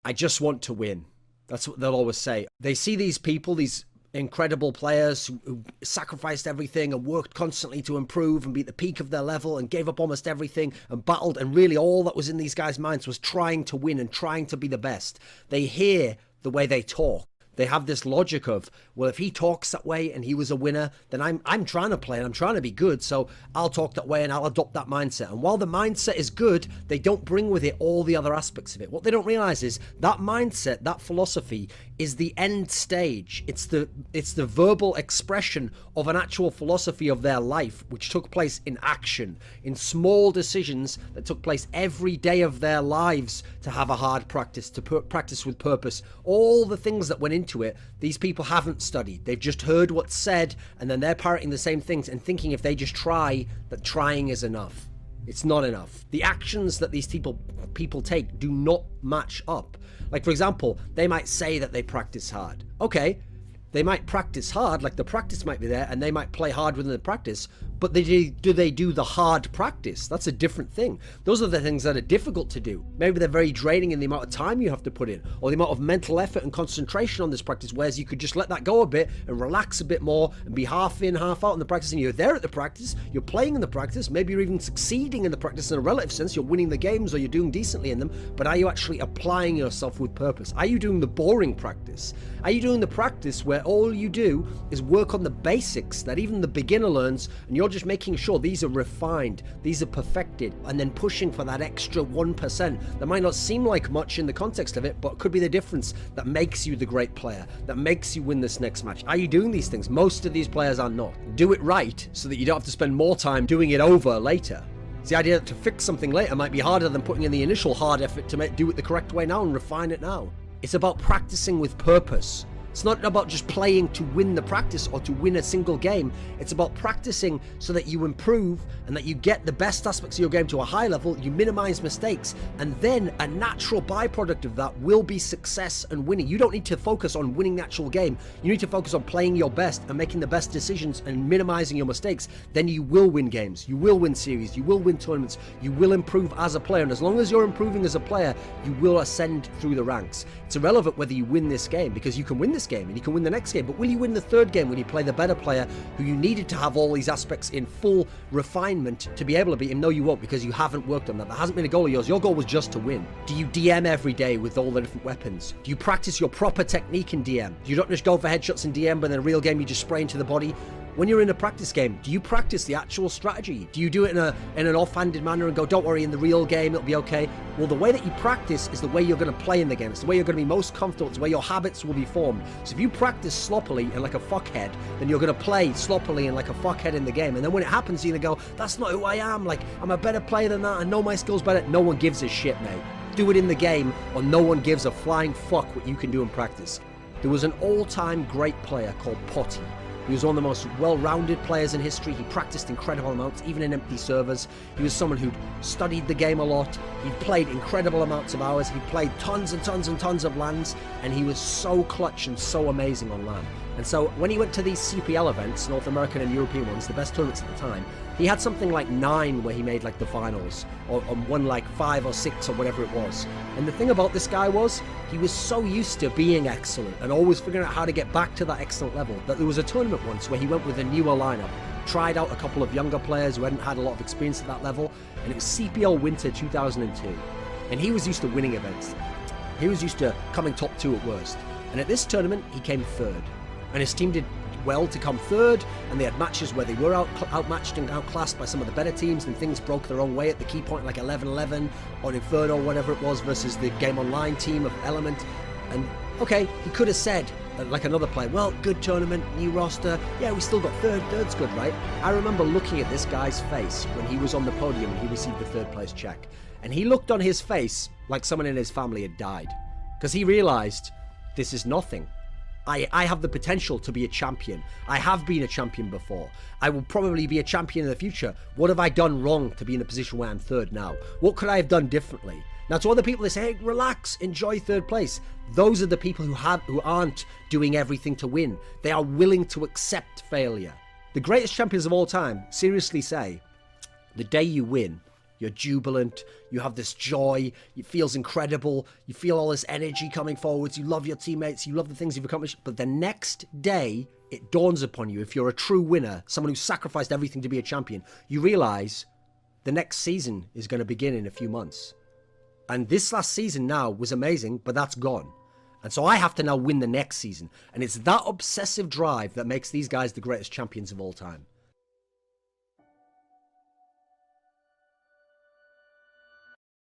I just want to win. That's what they'll always say. They see these people, these incredible players who sacrificed everything and worked constantly to improve and be at the peak of their level and gave up almost everything and battled, and really all that was in these guys' minds was trying to win and trying to be the best. They hear the way they talk. They have this logic of, well, if he talks that way and he was a winner, then I'm trying to play and I'm trying to be good, so I'll talk that way and I'll adopt that mindset. And while the mindset is good, they don't bring with it all the other aspects of it. What they don't realize is that mindset, that philosophy, is the end stage. It's the verbal expression of an actual philosophy of their life, which took place in action, in small decisions that took place every day of their lives, to have a hard practice, to practice with purpose. All the things that went into it, these people haven't studied. They've just heard what's said, and then they're parroting the same things and thinking if they just try, that trying is enough. It's not enough. The actions that these people take do not match up. Like, for example, they might say that they practice hard. Okay, they might practice hard, like the practice might be there, and they might play hard within the practice, but do they do the hard practice? That's a different thing. Those are the things that are difficult to do. Maybe they're very draining in the amount of time you have to put in, or the amount of mental effort and concentration on this practice, whereas you could just let that go a bit and relax a bit more and be half in, half out in the practice, and you're there at the practice, you're playing in the practice, maybe you're even succeeding in the practice in a relative sense, you're winning the games or you're doing decently in them, but are you actually applying yourself with purpose? Are you doing the boring practice? Are you doing the practice where all you do is work on the basics that even the beginner learns, and you're just making sure these are refined, these are perfected, and then pushing for that extra 1% that might not seem like much in the context of it, but could be the difference that makes you the great player, that makes you win this next match? Are you doing these things? Most of these players are not. Do it right so that you don't have to spend more time doing it over later. It's the idea that to fix something later might be harder than putting in the initial hard effort to do it the correct way now and refine it now. It's about practicing with purpose. It's not about just playing to win the practice or to win a single game. It's about practicing so that you improve and that you get the best aspects of your game to a high level, you minimize mistakes, and then a natural byproduct of that will be success and winning. You don't need to focus on winning the actual game. You need to focus on playing your best and making the best decisions and minimizing your mistakes. Then you will win games, you will win series, you will win tournaments, you will improve as a player, and as long as you're improving as a player, you will ascend through the ranks. It's irrelevant whether you win this game, because you can win this game and you can win the next game, but will you win the third game when you play the better player who you needed to have all these aspects in full refinement to be able to beat him? No, you won't, because you haven't worked on that. That hasn't been a goal of yours. Your goal was just to win. Do you DM every day with all the different weapons? Do you practice your proper technique in DM? You don't just go for headshots in DM, but in a real game you just spray into the body? When you're in a practice game, do you practice the actual strategy? Do you do it in an offhanded manner and go, don't worry, in the real game it'll be okay? Well, the way that you practice is the way you're going to play in the game. It's the way you're going to be most comfortable. It's the way your habits will be formed. So if you practice sloppily and like a fuckhead, then you're going to play sloppily and like a fuckhead in the game. And then when it happens, you're going to go, that's not who I am. Like, I'm a better player than that. I know my skills better. No one gives a shit, mate. Do it in the game, or no one gives a flying fuck what you can do in practice. There was an all-time great player called Potty. He was one of the most well-rounded players in history. He practiced incredible amounts, even in empty servers. He was someone who'd studied the game a lot. He'd played incredible amounts of hours. He played tons and tons and tons of LANs, and he was so clutch and so amazing on LAN. And so when he went to these CPL events, North American and European ones, the best tournaments at the time, he had something like 9 where he made like the finals, or won like 5 or 6 or whatever it was. And the thing about this guy was, he was so used to being excellent and always figuring out how to get back to that excellent level that there was a tournament once where he went with a newer lineup, tried out a couple of younger players who hadn't had a lot of experience at that level, and it was CPL Winter 2002. And he was used to winning events. He was used to coming top 2 at worst. And at this tournament, he came 3rd. And his team did well to come 3rd, and they had matches where they were outmatched and outclassed by some of the better teams, and things broke their own way at the key point, like 11-11 on Inferno, whatever it was, versus the Game Online team of Element. And okay, he could have said, like another player, well, good tournament, new roster, yeah, we still got 3rd, 3rd's good, right? I remember looking at this guy's face when he was on the podium and he received the 3rd place check, and he looked on his face like someone in his family had died, because he realized, this is nothing. I have the potential to be a champion. I have been a champion before. I will probably be a champion in the future. What have I done wrong to be in a position where I'm 3rd now? What could I have done differently? Now, to other people, they say, hey, relax, enjoy 3rd place. Those are the people who aren't doing everything to win. They are willing to accept failure. The greatest champions of all time seriously say, the day you win you're jubilant, you have this joy, it feels incredible, you feel all this energy coming forwards, you love your teammates, you love the things you've accomplished, but the next day, it dawns upon you, if you're a true winner, someone who sacrificed everything to be a champion, you realize the next season is going to begin in a few months. And this last season now was amazing, but that's gone. And so I have to now win the next season. And it's that obsessive drive that makes these guys the greatest champions of all time.